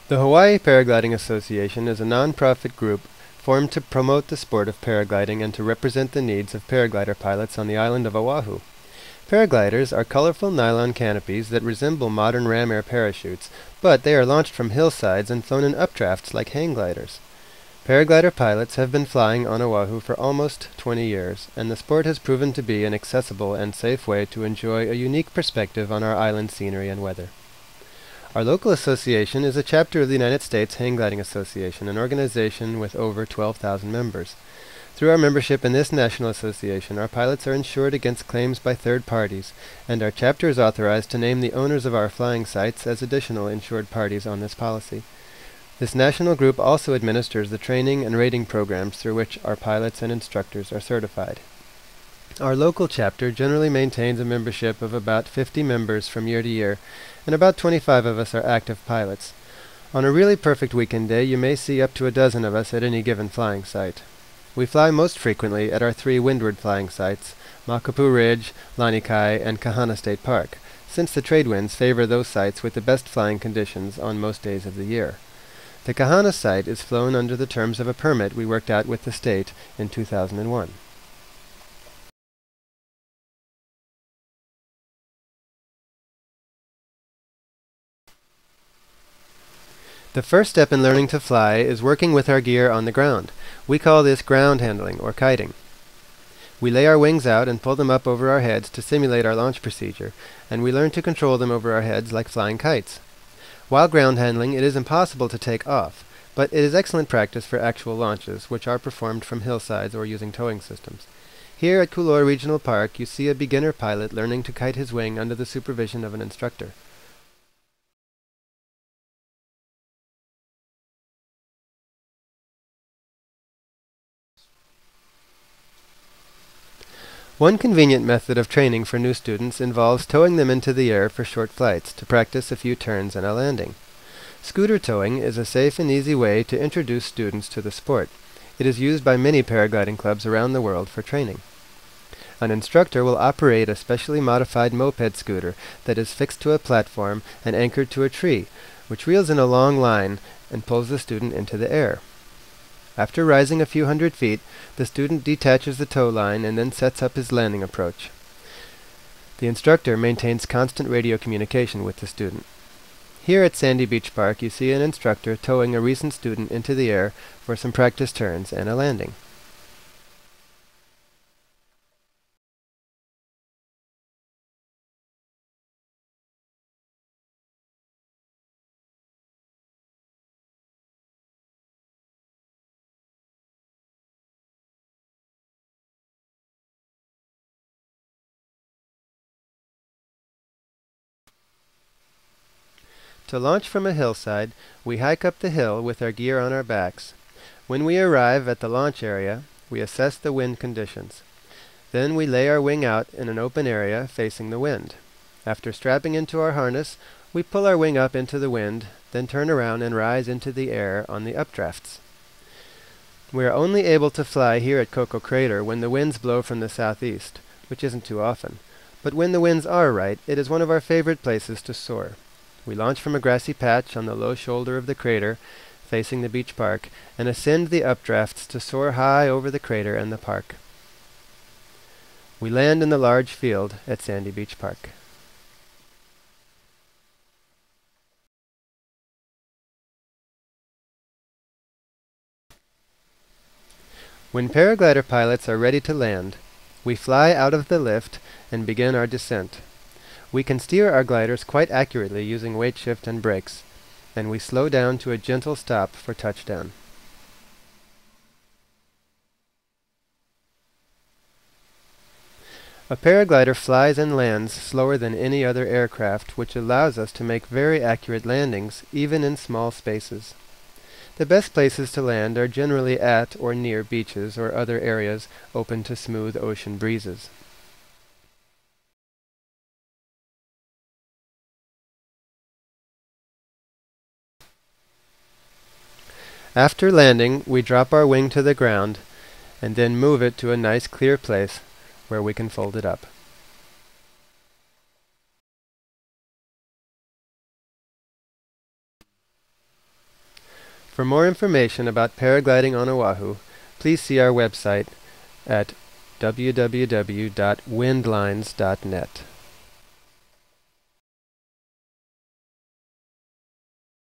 The Hawaii Paragliding Association is a non-profit group formed to promote the sport of paragliding and to represent the needs of paraglider pilots on the island of Oahu. Paragliders are colorful nylon canopies that resemble modern ram air parachutes, but they are launched from hillsides and flown in updrafts like hang gliders. Paraglider pilots have been flying on Oahu for almost 20 years, and the sport has proven to be an accessible and safe way to enjoy a unique perspective on our island scenery and weather. Our local association is a chapter of the United States Hang Gliding Association, an organization with over 12,000 members. Through our membership in this national association, our pilots are insured against claims by third parties, and our chapter is authorized to name the owners of our flying sites as additional insured parties on this policy. This national group also administers the training and rating programs through which our pilots and instructors are certified. Our local chapter generally maintains a membership of about 50 members from year to year, and about 25 of us are active pilots. On a really perfect weekend day, you may see up to a dozen of us at any given flying site. We fly most frequently at our three windward flying sites, Makapu Ridge, Lanikai, and Kahana State Park, since the trade winds favor those sites with the best flying conditions on most days of the year. The Kahana site is flown under the terms of a permit we worked out with the state in 2001. The first step in learning to fly is working with our gear on the ground. We call this ground handling, or kiting. We lay our wings out and pull them up over our heads to simulate our launch procedure, and we learn to control them over our heads like flying kites. While ground handling, it is impossible to take off, but it is excellent practice for actual launches, which are performed from hillsides or using towing systems. Here at Kulor Regional Park, you see a beginner pilot learning to kite his wing under the supervision of an instructor. One convenient method of training for new students involves towing them into the air for short flights to practice a few turns and a landing. Scooter towing is a safe and easy way to introduce students to the sport. It is used by many paragliding clubs around the world for training. An instructor will operate a specially modified moped scooter that is fixed to a platform and anchored to a tree, which reels in a long line and pulls the student into the air. After rising a few hundred feet, the student detaches the tow line and then sets up his landing approach. The instructor maintains constant radio communication with the student. Here at Sandy Beach Park, you see an instructor towing a recent student into the air for some practice turns and a landing. To launch from a hillside, we hike up the hill with our gear on our backs. When we arrive at the launch area, we assess the wind conditions. Then we lay our wing out in an open area facing the wind. After strapping into our harness, we pull our wing up into the wind, then turn around and rise into the air on the updrafts. We are only able to fly here at Coco Crater when the winds blow from the southeast, which isn't too often. But when the winds are right, it is one of our favorite places to soar. We launch from a grassy patch on the low shoulder of the crater, facing the beach park, and ascend the updrafts to soar high over the crater and the park. We land in the large field at Sandy Beach Park. When paraglider pilots are ready to land, we fly out of the lift and begin our descent. We can steer our gliders quite accurately using weight shift and brakes, and we slow down to a gentle stop for touchdown. A paraglider flies and lands slower than any other aircraft, which allows us to make very accurate landings, even in small spaces. The best places to land are generally at or near beaches or other areas open to smooth ocean breezes. After landing, we drop our wing to the ground and then move it to a nice clear place where we can fold it up. For more information about paragliding on Oahu, please see our website at www.windlines.net.